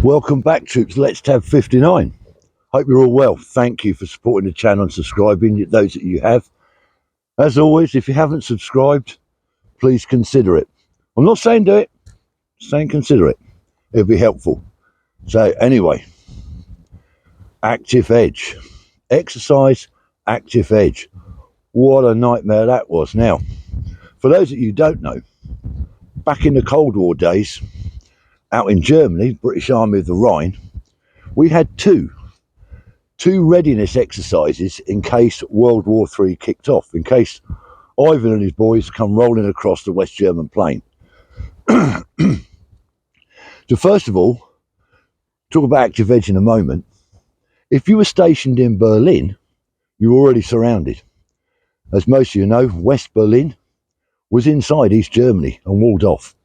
Welcome back, troops. Let's Tab 59. Hope you're all well. Thank you for supporting the channel and subscribing, those that you have. As always, if you haven't subscribed, please consider it. I'm not saying do it, I'm saying consider it. It'll be helpful. So anyway, active edge. Exercise, active edge. What a nightmare that was. Now, for those that you don't know, back in the Cold War days, out in Germany, British Army of the Rhine, we had two readiness exercises in case World War III kicked off, in case Ivan and his boys come rolling across the West German plain. So first of all, talk about active edge in a moment. If you were stationed in Berlin, you were already surrounded. As most of you know, West Berlin was inside East Germany and walled off.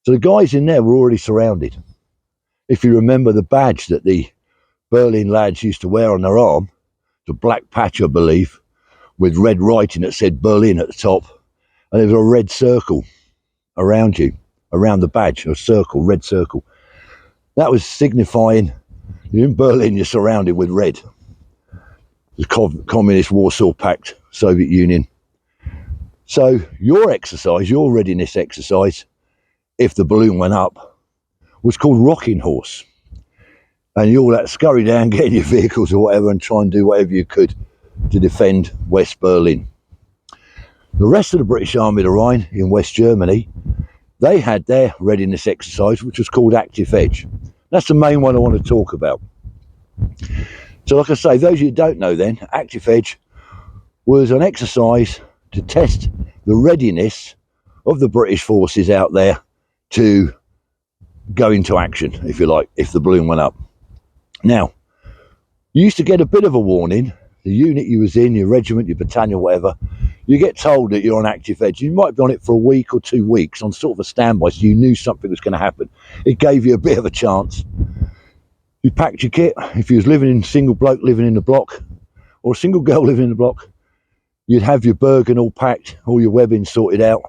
So the guys in there were already surrounded. If you remember the badge that the Berlin lads used to wear on their arm, the black patch, I believe, with red writing that said Berlin at the top, and there was a red circle around you, around the badge, a circle, red circle. That was signifying you're in Berlin, you're surrounded with red. The communist Warsaw Pact, Soviet Union. So your exercise, your readiness exercise, if the balloon went up, was called rocking horse. And you all had to scurry down, get in your vehicles or whatever, and try and do whatever you could to defend West Berlin. The rest of the British Army of the Rhine in West Germany, they had their readiness exercise, which was called active edge. That's the main one I want to talk about. So like I say, those of you who don't know then, active edge was an exercise to test the readiness of the British forces out there to go into action, if you like, if the balloon went up. Now, you used to get a bit of a warning. The unit you was in, your regiment, your battalion, whatever, you get told that you're on active edge. You might be on it for a week or 2 weeks on sort of a standby, so you knew something was going to happen. It gave you a bit of a chance. You packed your kit. If you was single bloke living in the block, or a single girl living in the block, you'd have your Bergen all packed, all your webbing sorted out,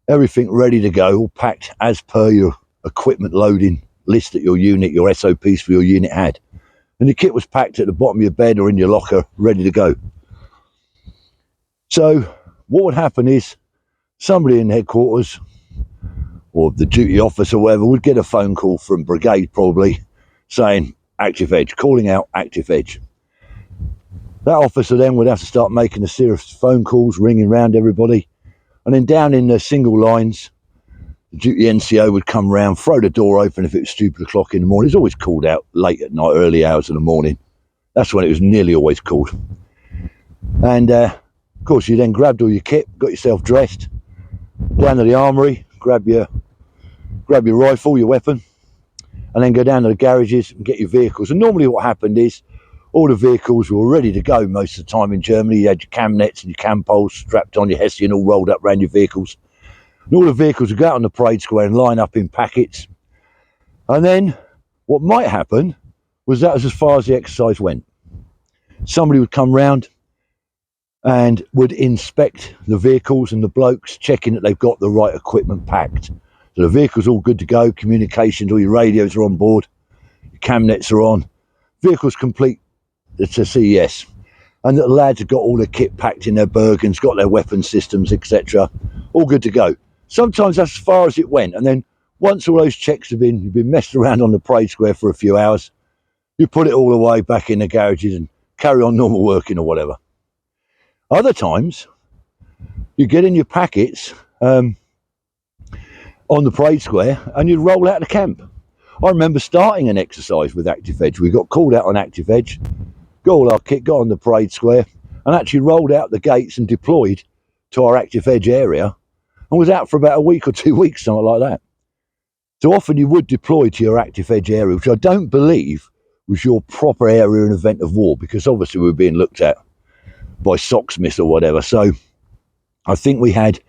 everything ready to go, all packed as per your equipment loading list that your unit, your SOPs for your unit had. And the kit was packed at the bottom of your bed or in your locker, ready to go. So what would happen is somebody in headquarters or the duty officer or whatever would get a phone call from brigade probably saying active edge, calling out active edge. That officer then would have to start making a series of phone calls, ringing round everybody. And then down in the single lines, the duty NCO would come round, throw the door open if it was stupid o'clock in the morning. It's always called out late at night, early hours of the morning. That's when it was nearly always called. And of course, you then grabbed all your kit, got yourself dressed, down to the armoury, grab your rifle, your weapon, and then go down to the garages and get your vehicles. And normally what happened is all the vehicles were ready to go most of the time in Germany. You had your cam nets and your cam poles strapped on your Hessian, all rolled up around your vehicles. And all the vehicles would go out on the parade square and line up in packets. And then what might happen was that was as far as the exercise went. Somebody would come round and would inspect the vehicles and the blokes, checking that they've got the right equipment packed. So the vehicle's all good to go, communications, all your radios are on board, your cam nets are on, vehicle's complete to CES. And that the lads have got all their kit packed in their Bergens, got their weapon systems, etc. All good to go. Sometimes that's as far as it went. And then once all those checks have been, you've been messed around on the parade square for a few hours, you put it all away back in the garages and carry on normal working or whatever. Other times, you get in your packets on the parade square and you'd roll out of camp. I remember starting an exercise with active edge. We got called out on active edge, got all our kit, got on the parade square, and actually rolled out the gates and deployed to our active edge area and was out for about a week or 2 weeks, something like that. So often you would deploy to your active edge area, which I don't believe was your proper area in event of war, because obviously we were being looked at by Socksmiths or whatever. So I think we had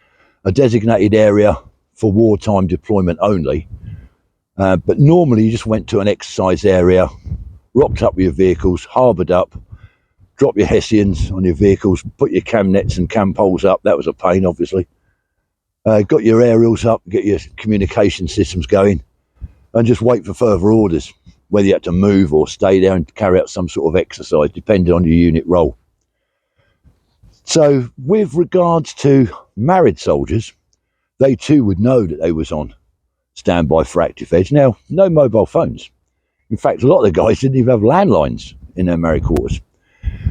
a designated area for wartime deployment only. But normally you just went to an exercise area, rocked up with your vehicles, harboured up, drop your Hessians on your vehicles, put your cam nets and cam poles up. That was a pain, obviously. Got your aerials up, get your communication systems going, and just wait for further orders, whether you had to move or stay there and carry out some sort of exercise, depending on your unit role. So with regards to married soldiers, they too would know that they was on standby for active edge. Now, no mobile phones. In fact, a lot of the guys didn't even have landlines in their married quarters.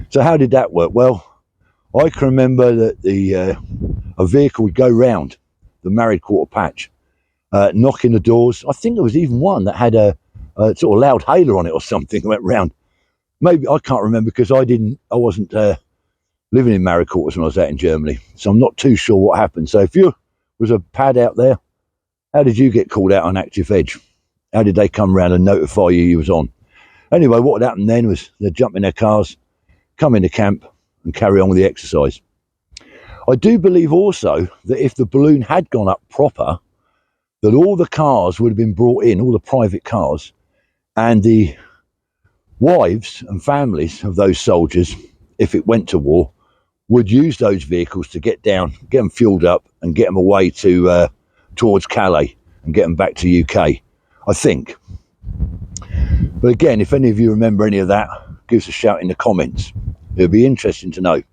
So how did that work? Well, I can remember that a vehicle would go round the married quarter patch, knocking the doors. I think there was even one that had a sort of loud hailer on it or something, went round. Maybe, I can't remember, because I wasn't living in married quarters when I was out in Germany, so I'm not too sure what happened. So if you was a pad out there, how did you get called out on active edge? How did they come round and notify you was on? Anyway, what happened then was they'd jump in their cars, come into camp and carry on with the exercise. I do believe also that if the balloon had gone up proper, that all the cars would have been brought in, all the private cars, and the wives and families of those soldiers, if it went to war, would use those vehicles to get down, get them fueled up and get them away to towards Calais and get them back to UK, I think. But again, if any of you remember any of that, give us a shout in the comments. It'll be interesting to know.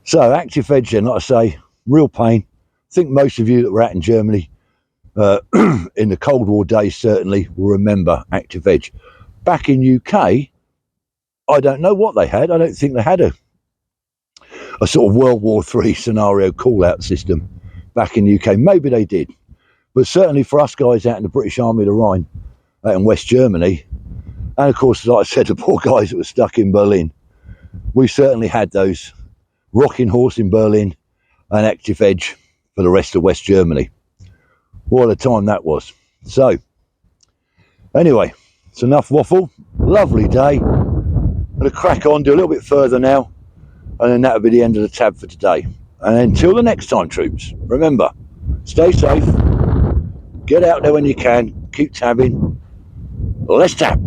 So active edge then, like I say, real pain. I think most of you that were out in Germany in the Cold War days certainly will remember active edge. Back in UK, I don't know what they had. I don't think they had a sort of World War III scenario call-out system back in the UK. Maybe they did. But certainly for us guys out in the British Army of the Rhine, out in West Germany, and of course, like I said, the poor guys that were stuck in Berlin, we certainly had those rocking horse in Berlin and active edge for the rest of West Germany. What a time that was. So, anyway, it's enough waffle. Lovely day. I'm going to crack on, do a little bit further now, and then that'll be the end of the tab for today. And until the next time, troops, remember, stay safe, get out there when you can, keep tabbing, let's tab.